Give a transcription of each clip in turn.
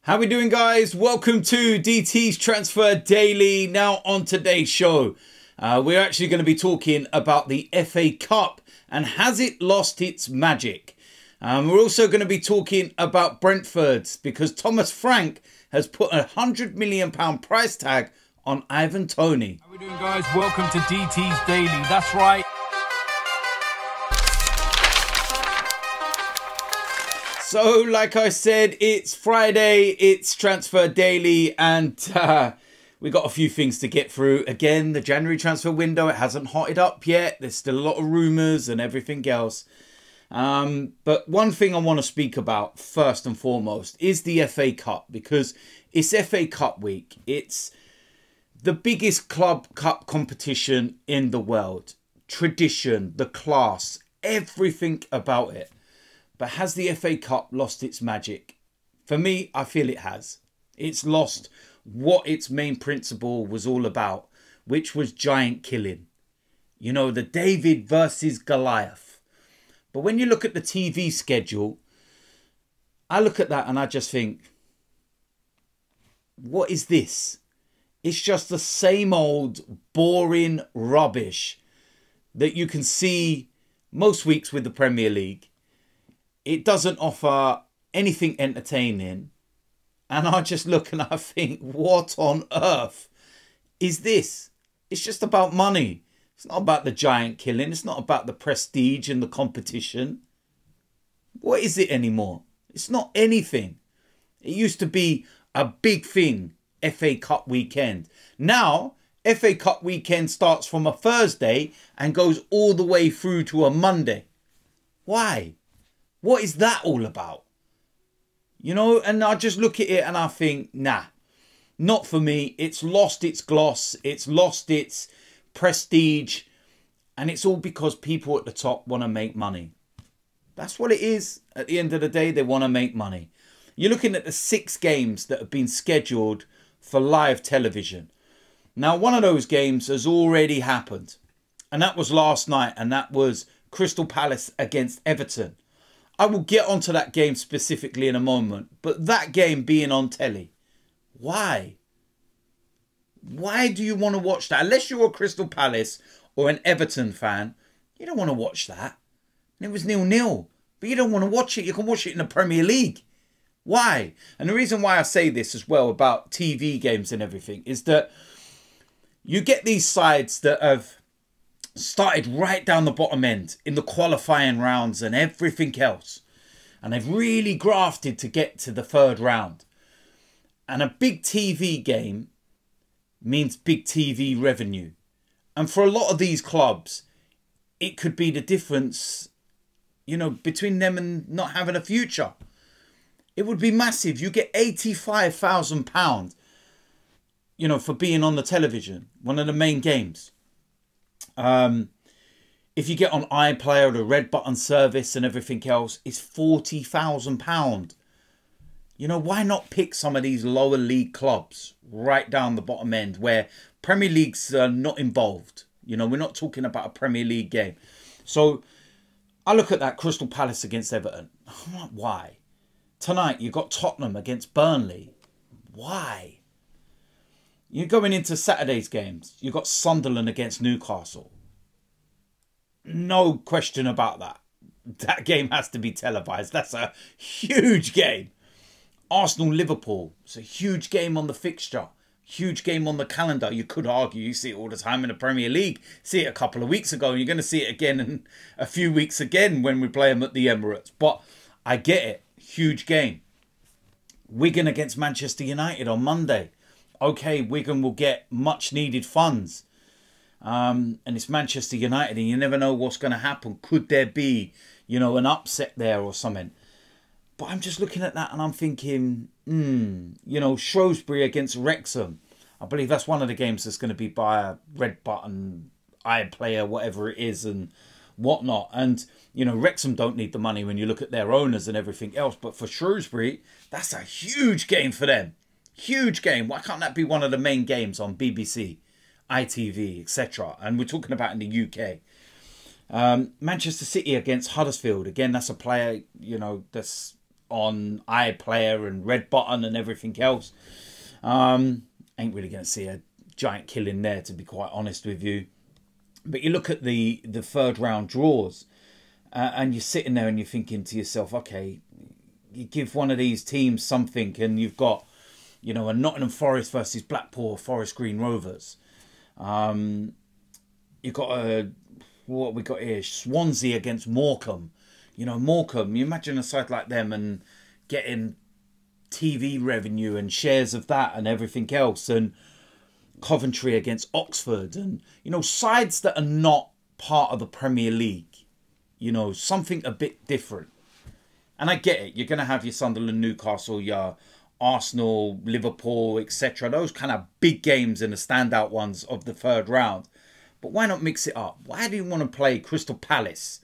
How we doing, guys? Welcome to DT's Transfer Daily. Now on today's show, we're actually going to be talking about the FA Cup and has it lost its magic? We're also going to be talking about Brentford's because Thomas Frank has put a £100 million price tag on Ivan Toney. How we doing, guys? Welcome to DT's Daily. That's right. So, like I said, it's Friday, it's Transfer Daily, and we got a few things to get through. Again, the January transfer window, it hasn't hotted up yet. There's still a lot of rumours and everything else. But one thing I want to speak about first and foremost is the FA Cup, because it's FA Cup week. It's the biggest club cup competition in the world. Tradition, the class, everything about it. But has the FA Cup lost its magic? For me, I feel it has. It's lost what its main principle was all about, which was giant killing. You know, the David versus Goliath. But when you look at the TV schedule, I look at that and I just think, what is this? It's just the same old boring rubbish that you can see most weeks with the Premier League. It doesn't offer anything entertaining. And I just look and I think, what on earth is this? It's just about money. It's not about the giant killing. It's not about the prestige and the competition. What is it anymore? It's not anything. It used to be a big thing, FA Cup weekend. Now, FA Cup weekend starts from a Thursday and goes all the way through to a Monday. Why? What is that all about? You know, and I just look at it and I think, nah, not for me. It's lost its gloss. It's lost its prestige. And it's all because people at the top want to make money. That's what it is. At the end of the day, they want to make money. You're looking at the 6 games that have been scheduled for live television. Now, one of those games has already happened. And that was last night. And that was Crystal Palace against Everton. I will get onto that game specifically in a moment. But that game being on telly, why? Why do you want to watch that? Unless you're a Crystal Palace or an Everton fan, you don't want to watch that. And it was 0-0. But you don't want to watch it. You can watch it in the Premier League. Why? And the reason why I say this as well about TV games and everything is that you get these sides that have started right down the bottom end in the qualifying rounds and everything else. And they've really grafted to get to the 3rd round. And a big TV game means big TV revenue. And for a lot of these clubs, it could be the difference, you know, between them and not having a future. It would be massive. You get £85,000, you know, for being on the television, one of the main games. If you get on iPlayer, the red button service and everything else, it's £40,000. You know, why not pick some of these lower league clubs right down the bottom end where Premier Leagues are not involved? You know, we're not talking about a Premier League game. So I look at that Crystal Palace against Everton. I'm like, why? Tonight you got Tottenham against Burnley. Why? You're going into Saturday's games. You've got Sunderland against Newcastle. No question about that. That game has to be televised. That's a huge game. Arsenal-Liverpool. It's a huge game on the fixture. Huge game on the calendar. You could argue you see it all the time in the Premier League. See it a couple of weeks ago. And you're going to see it again in a few weeks again when we play them at the Emirates. But I get it. Huge game. Wigan against Manchester United on Monday. Okay, Wigan will get much needed funds. And it's Manchester United and you never know what's going to happen. Could there be, you know, an upset there or something? But I'm just looking at that and I'm thinking, you know, Shrewsbury against Wrexham. I believe that's one of the games that's going to be by a red button, iPlayer, whatever it is and whatnot. And, you know, Wrexham don't need the money when you look at their owners and everything else. But for Shrewsbury, that's a huge game for them. Huge game. Why can't that be one of the main games on BBC, ITV, etc.? And we're talking about in the UK. Manchester City against Huddersfield. Again, that's a player, you know, that's on iPlayer and Red Button and everything else. Ain't really going to see a giant killing there, to be quite honest with you. But you look at the third round draws, and you're sitting there and you're thinking to yourself, okay, you give one of these teams something, and you've got, you know, a Nottingham Forest versus Blackpool Forest Green Rovers. You've got what we got here, Swansea against Morecambe. You know, Morecambe, you imagine a side like them and getting TV revenue and shares of that and everything else, and Coventry against Oxford, and, you know, sides that are not part of the Premier League, you know, something a bit different. And I get it, you're going to have your Sunderland, Newcastle, your Arsenal, Liverpool, etc. Those kind of big games and the standout ones of the third round. But why not mix it up? Why do you want to play Crystal Palace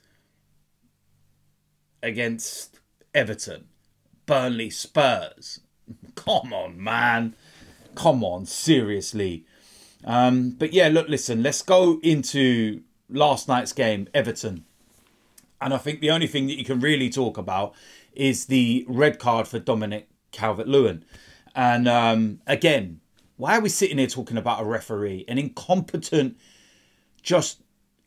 against Everton, Burnley, Spurs? Come on, man. Come on, seriously. But yeah, look, listen, let's go into last night's game, Everton. And I think the only thing that you can really talk about is the red card for Dominic Calvert-Lewin. And again, why are we sitting here talking about a referee? An incompetent, just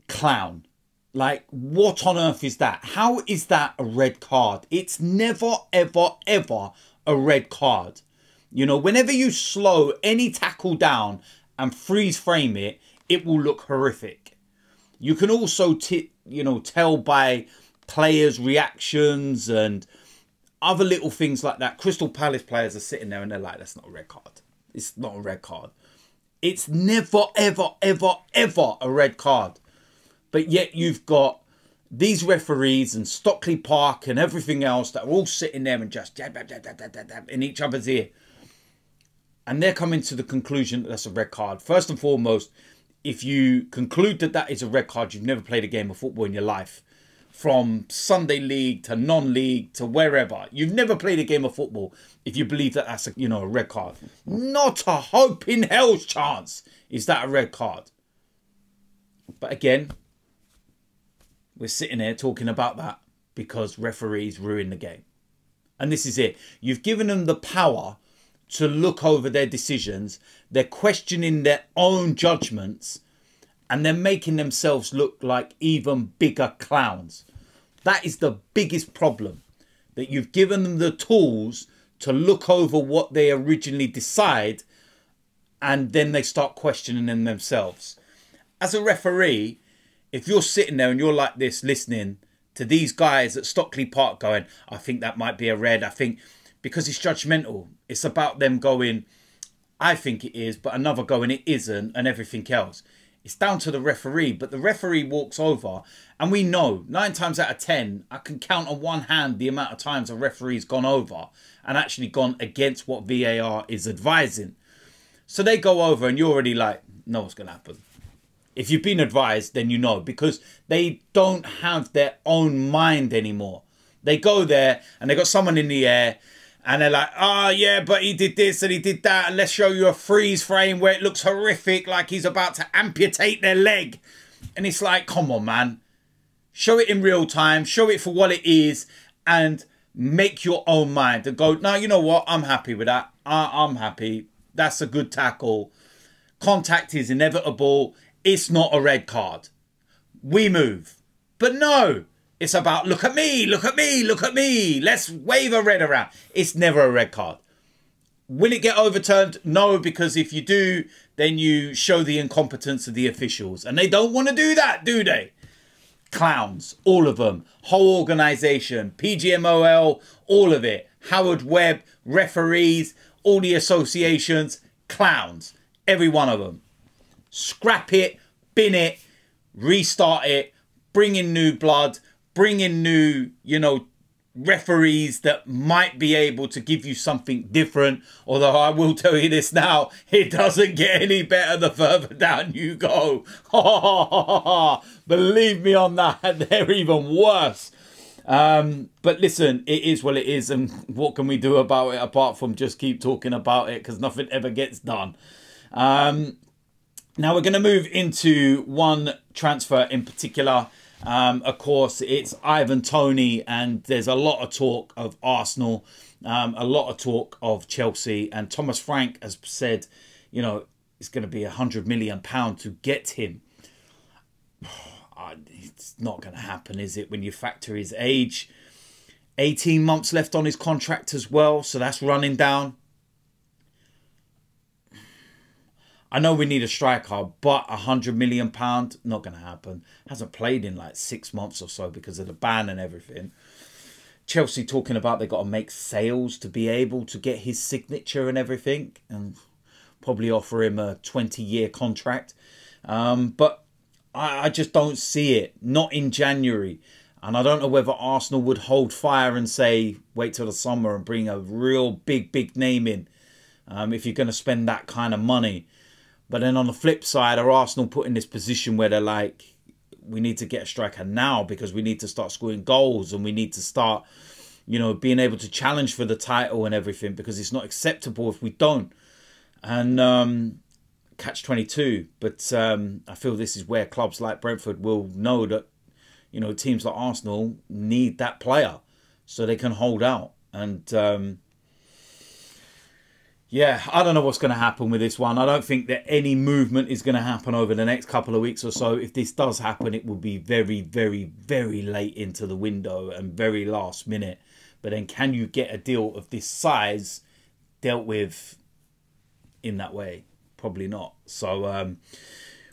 clown. Like, what on earth is that? How is that a red card? It's never, ever, ever a red card. You know, whenever you slow any tackle down and freeze frame it, it will look horrific. You can also, tell by players' reactions and other little things like that. Crystal Palace players are sitting there and they're like, that's not a red card. It's not a red card. It's never, ever, ever, ever a red card. But yet you've got these referees and Stockley Park and everything else that are all sitting there and just jab, jab, jab, jab, jab, jab, jab, in each other's ear. And they're coming to the conclusion that that's a red card. First and foremost, if you conclude that that is a red card, you've never played a game of football in your life. From Sunday league to non-league to wherever. You've never played a game of football if you believe that that's a red card. Not a hope in hell's chance is that a red card. But again, we're sitting here talking about that because referees ruin the game. And this is it. You've given them the power to look over their decisions. They're questioning their own judgments. And they're making themselves look like even bigger clowns. That is the biggest problem. That you've given them the tools to look over what they originally decide. And then they start questioning them themselves. As a referee, if you're sitting there and you're like this, listening to these guys at Stockley Park going, I think that might be a red. I think, because it's judgmental. It's about them going, I think it is, but another going, it isn't, and everything else. It's down to the referee, but the referee walks over, and we know 9 times out of 10, I can count on one hand the amount of times a referee's gone over and actually gone against what VAR is advising. So they go over and you're already like, know what's going to happen. If you've been advised, then you know, because they don't have their own mind anymore. They go there and they got someone in the air and they're like, oh yeah, but he did this and he did that. And let's show you a freeze frame where it looks horrific, like he's about to amputate their leg. And it's like, come on, man. Show it in real time. Show it for what it is and make your own mind. And go, no, you know what? I'm happy with that. I'm happy. That's a good tackle. Contact is inevitable. It's not a red card. We move. But no. It's about, look at me, look at me, look at me. Let's wave a red around. It's never a red card. Will it get overturned? No, because if you do, then you show the incompetence of the officials. And they don't want to do that, do they? Clowns, all of them. Whole organisation, PGMOL, all of it. Howard Webb, referees, all the associations, clowns. Every one of them. Scrap it, bin it, restart it, bring in new blood, bring in new, referees that might be able to give you something different. Although I will tell you this now, it doesn't get any better the further down you go. Believe me on that, they're even worse. But listen, it is what it is. And what can we do about it apart from just keep talking about it, because nothing ever gets done. Now we're going to move into one transfer in particular. Of course, it's Ivan Toney, and there's a lot of talk of Arsenal, a lot of talk of Chelsea, and Thomas Frank has said, you know, it's going to be £100 million to get him. It's not going to happen, is it, when you factor his age? 18 months left on his contract as well, so that's running down. I know we need a striker, but £100 million, not going to happen. Hasn't played in like 6 months or so because of the ban and everything. Chelsea talking about they got to make sales to be able to get his signature and everything, and probably offer him a 20-year contract. But I just don't see it. Not in January. And I don't know whether Arsenal would hold fire and say, wait till the summer and bring a real big name in. If you're going to spend that kind of money. But then on the flip side, are Arsenal put in this position where they're like, we need to get a striker now because we need to start scoring goals and we need to start, you know, being able to challenge for the title and everything, because it's not acceptable if we don't. And catch-22. But I feel this is where clubs like Brentford will know that, you know, teams like Arsenal need that player so they can hold out. And yeah, I don't know what's going to happen with this one. I don't think that any movement is going to happen over the next couple of weeks or so. If this does happen, it will be very late into the window and very last minute. But then can you get a deal of this size dealt with in that way? Probably not. So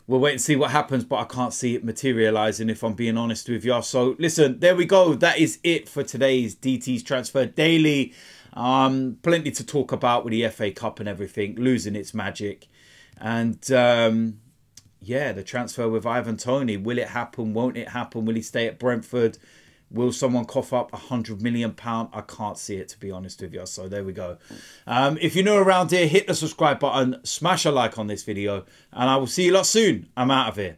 we'll wait and see what happens, but I can't see it materialising if I'm being honest with you. So listen, there we go. That is it for today's DT's Transfer Daily. Plenty to talk about with the FA Cup and everything, losing its magic. And yeah, the transfer with Ivan Toney. Will it happen? Won't it happen? Will he stay at Brentford? Will someone cough up £100 million? I can't see it, to be honest with you. So there we go. If you're new around here, hit the subscribe button, smash a like on this video, and I will see you lot soon. I'm out of here.